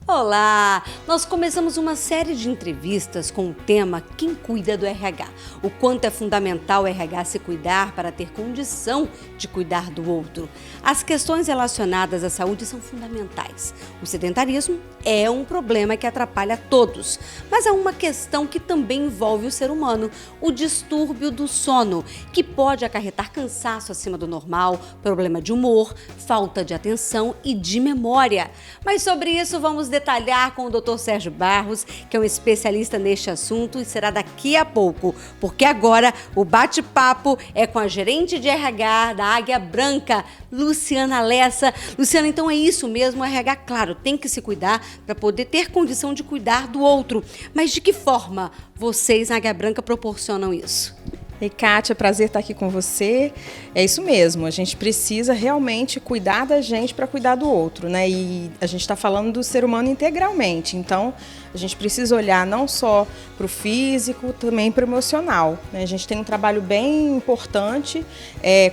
Olá! Nós começamos uma série de entrevistas com o tema Quem Cuida do RH? O quanto é fundamental o RH se cuidar para ter condição de cuidar do outro. As questões relacionadas à saúde são fundamentais. O sedentarismo é um problema que atrapalha todos, mas há uma questão que também envolve o ser humano, o distúrbio do sono, que pode acarretar cansaço acima do normal, problema de humor, falta de atenção e de memória. Mas sobre isso vamos detalhar com o Dr. Sérgio Barros, que é um especialista neste assunto, e será daqui a pouco, porque agora o bate-papo é com a gerente de RH da Águia Branca, Luciana Lessa. Luciana, então é isso mesmo, o RH, claro, tem que se cuidar para poder ter condição de cuidar do outro. Mas de que forma vocês na Águia Branca proporcionam isso? Ei, Kátia, prazer estar aqui com você. É isso mesmo, a gente precisa realmente cuidar da gente para cuidar do outro, né? E a gente está falando do ser humano integralmente, então a gente precisa olhar não só para o físico, também para o emocional, né? A gente tem um trabalho bem importante,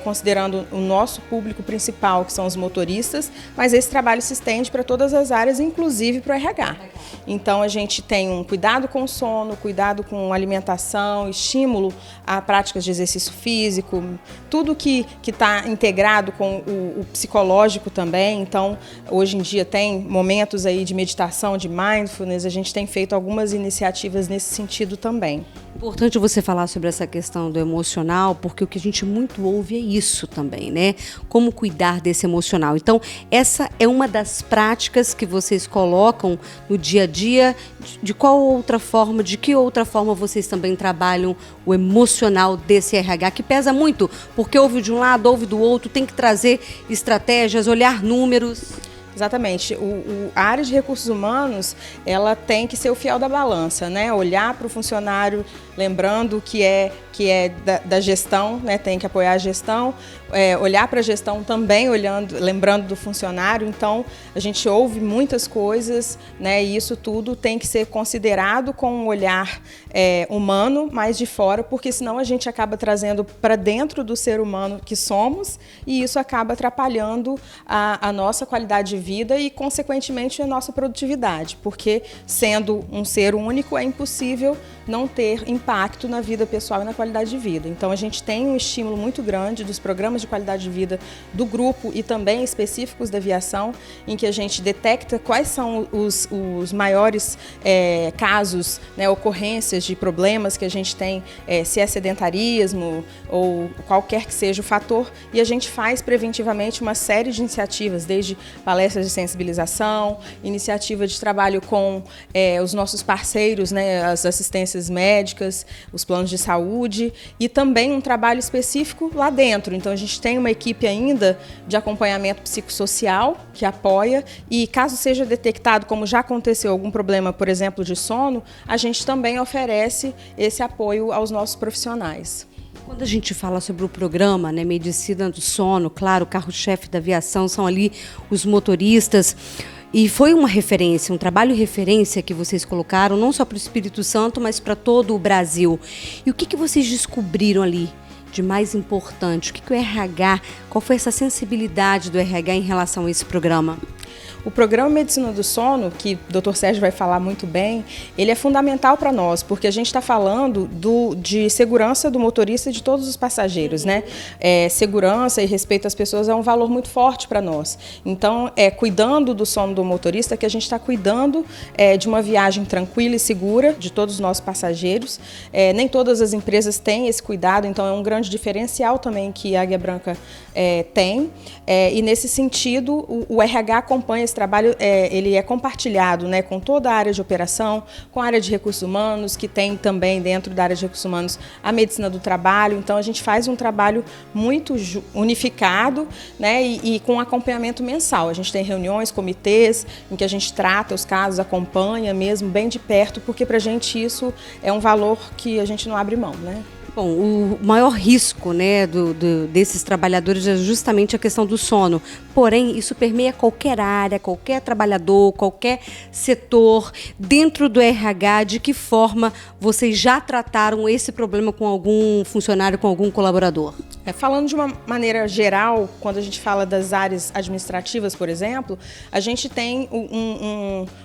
considerando o nosso público principal, que são os motoristas, mas esse trabalho se estende para todas as áreas, inclusive para o RH. Então a gente tem um cuidado com o sono, cuidado com alimentação, estímulo a práticas de exercício físico, tudo que está integrado com o psicológico também. Então, hoje em dia tem momentos aí de meditação, de mindfulness, a gente tem feito algumas iniciativas nesse sentido também. Importante você falar sobre essa questão do emocional, porque o que a gente muito ouve é isso também, né? Como cuidar desse emocional. Então, essa é uma das práticas que vocês colocam no dia a dia. De qual outra forma, de que outra forma vocês também trabalham o emocional desse RH, que pesa muito, porque ouve de um lado, ouve do outro, tem que trazer estratégias, olhar números. Exatamente. A área de recursos humanos, ela tem que ser o fiel da balança, né? Olhar para o funcionário, lembrando que é da gestão, né? Tem que apoiar a gestão, olhar para a gestão também, lembrando do funcionário. Então, a gente ouve muitas coisas, né? E isso tudo tem que ser considerado com um olhar humano, mas de fora, porque senão a gente acaba trazendo para dentro do ser humano que somos, e isso acaba atrapalhando a nossa qualidade de vida e, consequentemente, a nossa produtividade, porque sendo um ser único, é impossível não ter impacto na vida pessoal e na qualidade de vida. Então, a gente tem um estímulo muito grande dos programas de qualidade de vida do grupo e também específicos da aviação, em que a gente detecta quais são os maiores casos, né, ocorrências de problemas que a gente tem, se é sedentarismo ou qualquer que seja o fator, e a gente faz preventivamente uma série de iniciativas, desde palestras de sensibilização, iniciativa de trabalho com os nossos parceiros, né, as assistências médicas, os planos de saúde, e também um trabalho específico lá dentro. Então, a gente tem uma equipe ainda de acompanhamento psicossocial que apoia, e caso seja detectado, como já aconteceu, algum problema, por exemplo, de sono, a gente também oferece esse apoio aos nossos profissionais. Quando a gente fala sobre o programa, né, Medicina do Sono, claro, o carro-chefe da aviação são ali os motoristas. E foi uma referência, um trabalho referência que vocês colocaram, não só para o Espírito Santo, mas para todo o Brasil. E o que vocês descobriram ali de mais importante? O que o RH, qual foi essa sensibilidade do RH em relação a esse programa? O programa Medicina do Sono, que o Dr. Sérgio vai falar muito bem, ele é fundamental para nós, porque a gente está falando de segurança do motorista e de todos os passageiros, né? Segurança e respeito às pessoas é um valor muito forte para nós. Então, cuidando do sono do motorista, que a gente está cuidando de uma viagem tranquila e segura de todos os nossos passageiros. Nem todas as empresas têm esse cuidado, então é um grande diferencial também que a Águia Branca tem. E nesse sentido, o RH acompanha esse trabalho, ele é compartilhado, né, com toda a área de operação, com a área de recursos humanos, que tem também dentro da área de recursos humanos a medicina do trabalho. Então, a gente faz um trabalho muito unificado, né, e com acompanhamento mensal. A gente tem reuniões, comitês, em que a gente trata os casos, acompanha mesmo bem de perto, porque para a gente isso é um valor que a gente não abre mão, né? Bom, o maior risco, né, desses trabalhadores é justamente a questão do sono. Porém, isso permeia qualquer área, qualquer trabalhador, qualquer setor. Dentro do RH, de que forma vocês já trataram esse problema com algum funcionário, com algum colaborador? Falando de uma maneira geral, quando a gente fala das áreas administrativas, por exemplo, a gente tem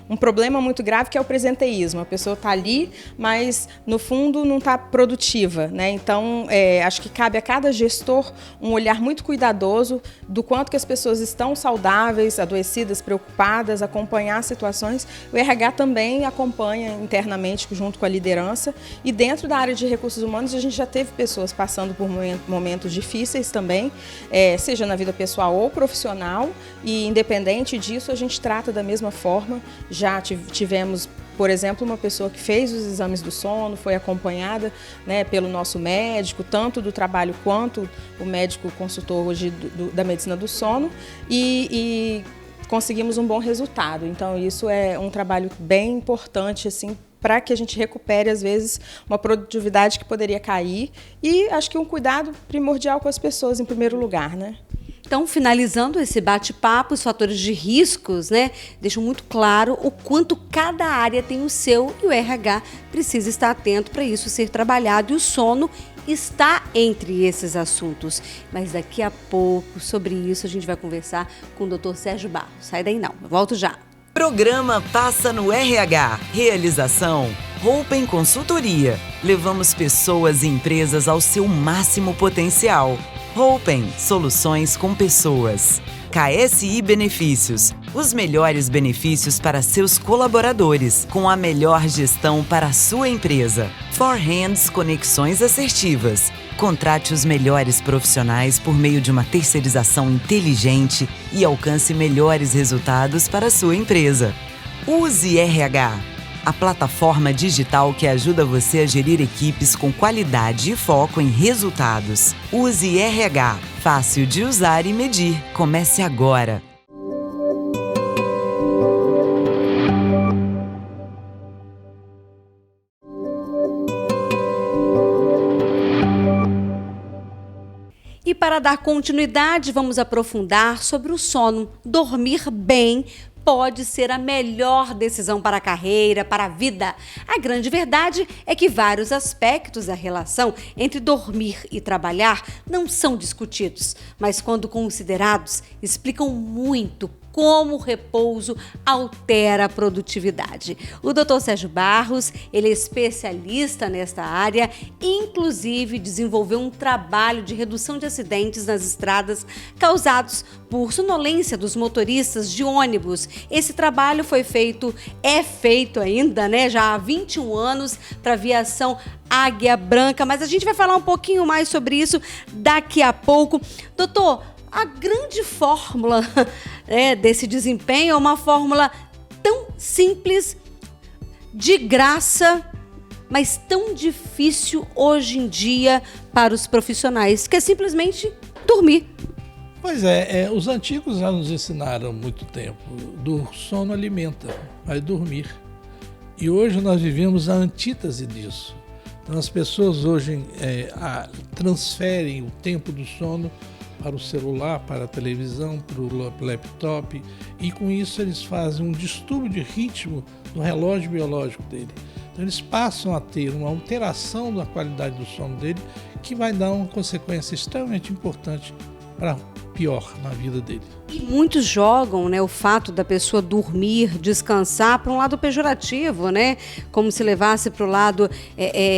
um problema muito grave que é o presenteísmo. A pessoa está ali, mas no fundo não está produtiva, né? Então, acho que cabe a cada gestor um olhar muito cuidadoso do quanto que as pessoas estão saudáveis, adoecidas, preocupadas, acompanhar situações. O RH também acompanha internamente junto com a liderança, e dentro da área de recursos humanos a gente já teve pessoas passando por momentos difíceis também, seja na vida pessoal ou profissional, e independente disso a gente trata da mesma forma. Já tivemos, por exemplo, uma pessoa que fez os exames do sono, foi acompanhada, né, pelo nosso médico, tanto do trabalho quanto o médico consultor hoje da medicina do sono, e conseguimos um bom resultado. Então isso é um trabalho bem importante, assim, para que a gente recupere, às vezes, uma produtividade que poderia cair, e acho que um cuidado primordial com as pessoas em primeiro lugar, né? Então, finalizando esse bate-papo, os fatores de riscos, né, deixam muito claro o quanto cada área tem o seu, e o RH precisa estar atento para isso ser trabalhado, e o sono está entre esses assuntos. Mas daqui a pouco, sobre isso, a gente vai conversar com o Dr. Sérgio Barros. Sai daí não, eu volto já. Programa Passa no RH. Realização Roupen Consultoria. Levamos pessoas e empresas ao seu máximo potencial. Roupen, soluções com pessoas. KSI Benefícios, os melhores benefícios para seus colaboradores, com a melhor gestão para a sua empresa. Forhands Conexões Assertivas. Contrate os melhores profissionais por meio de uma terceirização inteligente e alcance melhores resultados para a sua empresa. Use RH, a plataforma digital que ajuda você a gerir equipes com qualidade e foco em resultados. Use RH, fácil de usar e medir. Comece agora. E para dar continuidade, vamos aprofundar sobre o sono. Dormir bem pode ser a melhor decisão para a carreira, para a vida. A grande verdade é que vários aspectos da relação entre dormir e trabalhar não são discutidos, mas quando considerados, explicam muito como o repouso altera a produtividade. O Dr. Sérgio Barros, ele é especialista nesta área, inclusive desenvolveu um trabalho de redução de acidentes nas estradas causados por sonolência dos motoristas de ônibus. Esse trabalho é feito ainda, né, já há 21 anos para a aviação Águia Branca, mas a gente vai falar um pouquinho mais sobre isso daqui a pouco. Doutor, a grande fórmula desse desempenho é uma fórmula tão simples, de graça, mas tão difícil hoje em dia para os profissionais, que é simplesmente dormir. Pois é, os antigos já nos ensinaram há muito tempo, do sono alimenta, vai dormir. E hoje nós vivemos a antítese disso. Então as pessoas hoje transferem o tempo do sono para o celular, para a televisão, para o laptop, e com isso eles fazem um distúrbio de ritmo do relógio biológico dele. Então eles passam a ter uma alteração da qualidade do sono dele, que vai dar uma consequência extremamente importante para pior na vida dele. E muitos jogam, né, o fato da pessoa dormir, descansar, para um lado pejorativo, né? Como se levasse para o lado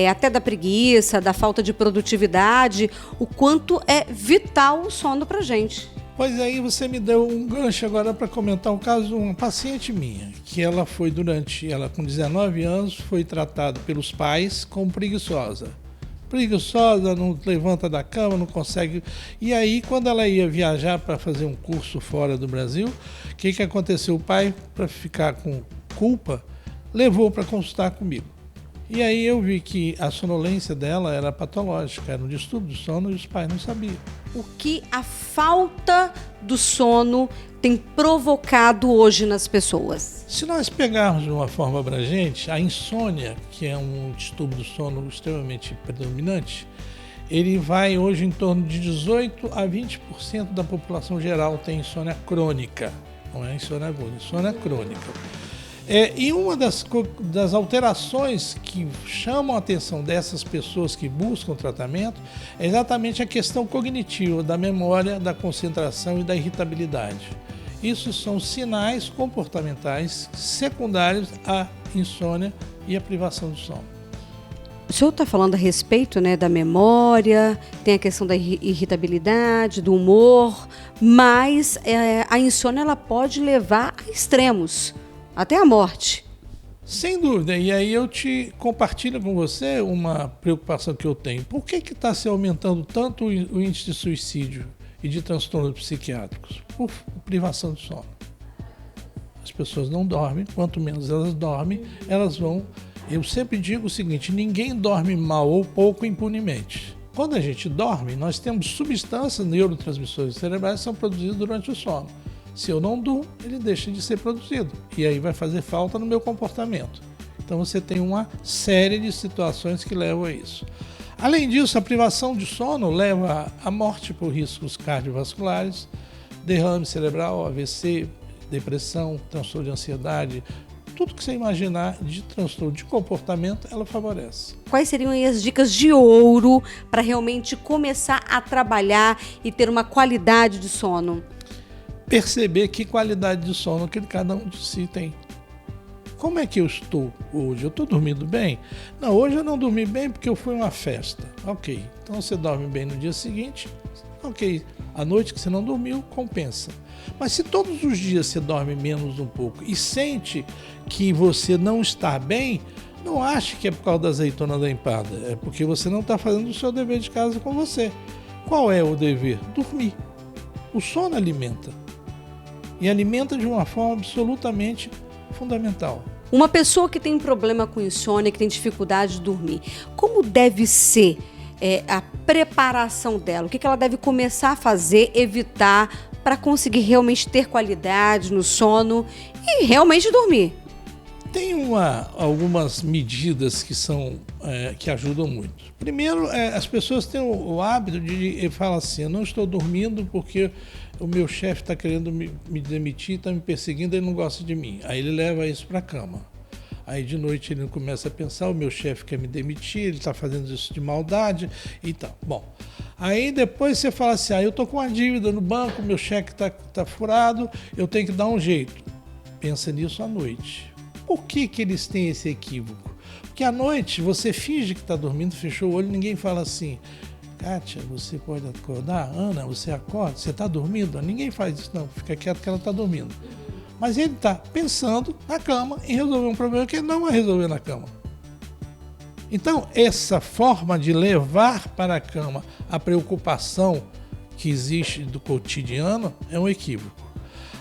até da preguiça, da falta de produtividade, o quanto é vital o sono para a gente. Pois aí você me deu um gancho agora para comentar um caso de uma paciente minha, que ela com 19 anos, foi tratada pelos pais como preguiçosa, não levanta da cama, não consegue. E aí, quando ela ia viajar para fazer um curso fora do Brasil, o que aconteceu? O pai, para ficar com culpa, levou para consultar comigo. E aí eu vi que a sonolência dela era patológica, era um distúrbio do sono e os pais não sabiam. O que a falta do sono tem provocado hoje nas pessoas? Se nós pegarmos de uma forma abrangente, a insônia, que é um distúrbio do sono extremamente predominante, ele vai hoje em torno de 18% a 20% da população geral tem insônia crônica. Não é insônia aguda, insônia crônica. E uma das alterações que chamam a atenção dessas pessoas que buscam tratamento é exatamente a questão cognitiva, da memória, da concentração e da irritabilidade. Isso são sinais comportamentais secundários à insônia e à privação do sono. O senhor está falando a respeito, né, da memória, tem a questão da irritabilidade, do humor, mas a insônia ela pode levar a extremos, até a morte. Sem dúvida, e aí eu te compartilho com você uma preocupação que eu tenho. Por que está se aumentando tanto o índice de suicídio e de transtornos psiquiátricos? Por privação de sono. As pessoas não dormem, quanto menos elas dormem, elas vão... Eu sempre digo o seguinte, ninguém dorme mal ou pouco impunemente. Quando a gente dorme, nós temos substâncias neurotransmissores cerebrais que são produzidas durante o sono. Se eu não durmo, ele deixa de ser produzido. E aí vai fazer falta no meu comportamento. Então você tem uma série de situações que levam a isso. Além disso, a privação de sono leva à morte por riscos cardiovasculares, derrame cerebral, AVC, depressão, transtorno de ansiedade, tudo que você imaginar de transtorno de comportamento, ela favorece. Quais seriam aí as dicas de ouro para realmente começar a trabalhar e ter uma qualidade de sono? Perceber que qualidade de sono que cada um de si tem. Como é que eu estou hoje? Eu estou dormindo bem? Não, hoje eu não dormi bem porque eu fui a uma festa. Ok, então você dorme bem no dia seguinte. Ok, a noite que você não dormiu, compensa. Mas se todos os dias você dorme menos um pouco e sente que você não está bem, não ache que é por causa da azeitona da empada. É porque você não está fazendo o seu dever de casa com você. Qual é o dever? Dormir. O sono alimenta. E alimenta de uma forma absolutamente fundamental. Uma pessoa que tem problema com insônia, que tem dificuldade de dormir, como deve ser a preparação dela? O que ela deve começar a fazer, evitar, para conseguir realmente ter qualidade no sono e realmente dormir? Tem algumas medidas que ajudam muito. Primeiro, as pessoas têm o hábito de falar assim, eu não estou dormindo porque o meu chefe está querendo me demitir, está me perseguindo, ele não gosta de mim. Aí ele leva isso para a cama. Aí de noite ele começa a pensar, o meu chefe quer me demitir, ele está fazendo isso de maldade e tal. Bom, aí depois você fala assim, eu estou com uma dívida no banco, meu cheque está furado, eu tenho que dar um jeito. Pensa nisso à noite. Por que eles têm esse equívoco? Porque à noite você finge que está dormindo, fechou o olho, ninguém fala assim, Kátia, você pode acordar? Ana, você acorda? Você está dormindo? Ninguém faz isso, não, fica quieto que ela está dormindo. Mas ele está pensando na cama em resolver um problema que ele não vai resolver na cama. Então, essa forma de levar para a cama a preocupação que existe do cotidiano é um equívoco.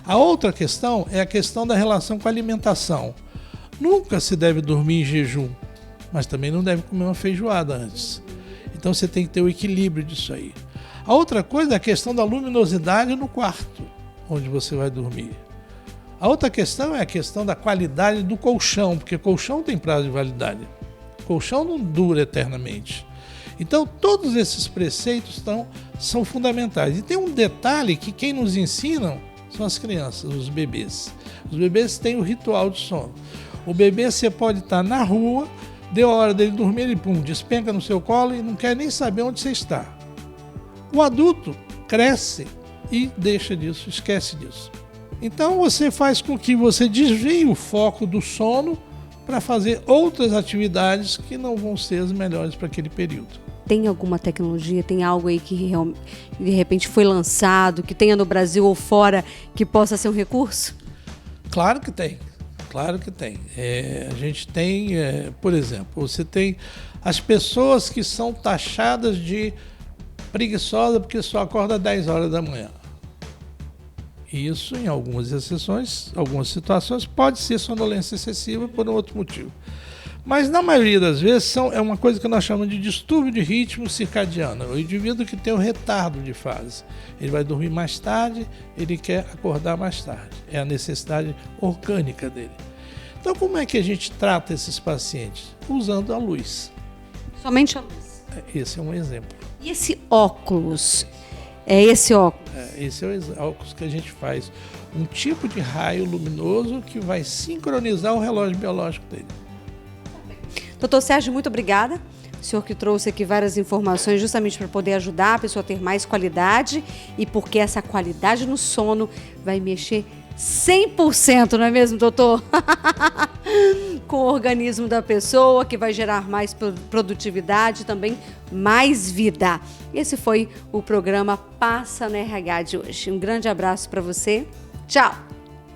A outra questão é a questão da relação com a alimentação. Nunca se deve dormir em jejum, mas também não deve comer uma feijoada antes. Então você tem que ter o equilíbrio disso aí. A outra coisa é a questão da luminosidade no quarto, onde você vai dormir. A outra questão é a questão da qualidade do colchão, porque colchão tem prazo de validade. Colchão não dura eternamente. Então, todos esses preceitos são fundamentais. E tem um detalhe que quem nos ensinam são as crianças, os bebês. Os bebês têm o ritual de sono. O bebê, você pode estar na rua, deu a hora dele dormir, ele despenca no seu colo e não quer nem saber onde você está. O adulto cresce e deixa disso, esquece disso. Então você faz com que você desvie o foco do sono para fazer outras atividades que não vão ser as melhores para aquele período. Tem alguma tecnologia, tem algo aí que de repente foi lançado, que tenha no Brasil ou fora, que possa ser um recurso? Claro que tem, claro que tem. A gente tem, por exemplo, você tem as pessoas que são taxadas de preguiçosa porque só acorda às 10 horas da manhã. Isso, em algumas exceções, algumas situações, pode ser sonolência excessiva por um outro motivo. Mas na maioria das vezes é uma coisa que nós chamamos de distúrbio de ritmo circadiano. O indivíduo que tem o retardo de fase. Ele vai dormir mais tarde, ele quer acordar mais tarde. É a necessidade orgânica dele. Então como é que a gente trata esses pacientes? Usando a luz. Somente a luz. Esse é um exemplo. E esse óculos? É esse óculos? Esse é o óculos que a gente faz. Um tipo de raio luminoso que vai sincronizar o relógio biológico dele. Doutor Sérgio, muito obrigada. O senhor que trouxe aqui várias informações justamente para poder ajudar a pessoa a ter mais qualidade e porque essa qualidade no sono vai mexer 100%, não é mesmo, doutor? Com o organismo da pessoa, que vai gerar mais produtividade e também mais vida. Esse foi o programa Passa no RH de hoje. Um grande abraço para você. Tchau!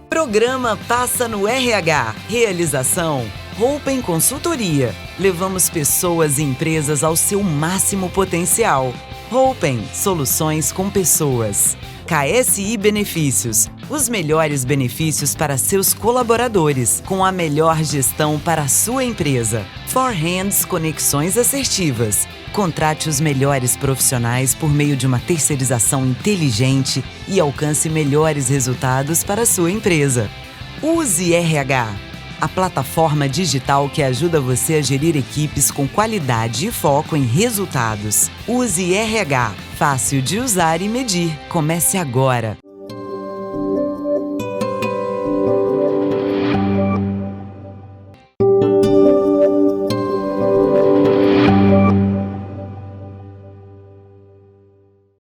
Programa Passa no RH. Realização Hopen Consultoria. Levamos pessoas e empresas ao seu máximo potencial. Hopen, soluções com pessoas. KSI Benefícios. Os melhores benefícios para seus colaboradores, com a melhor gestão para a sua empresa. Forhands Conexões Assertivas. Contrate os melhores profissionais por meio de uma terceirização inteligente e alcance melhores resultados para a sua empresa. Use RH, a plataforma digital que ajuda você a gerir equipes com qualidade e foco em resultados. Use RH, fácil de usar e medir. Comece agora.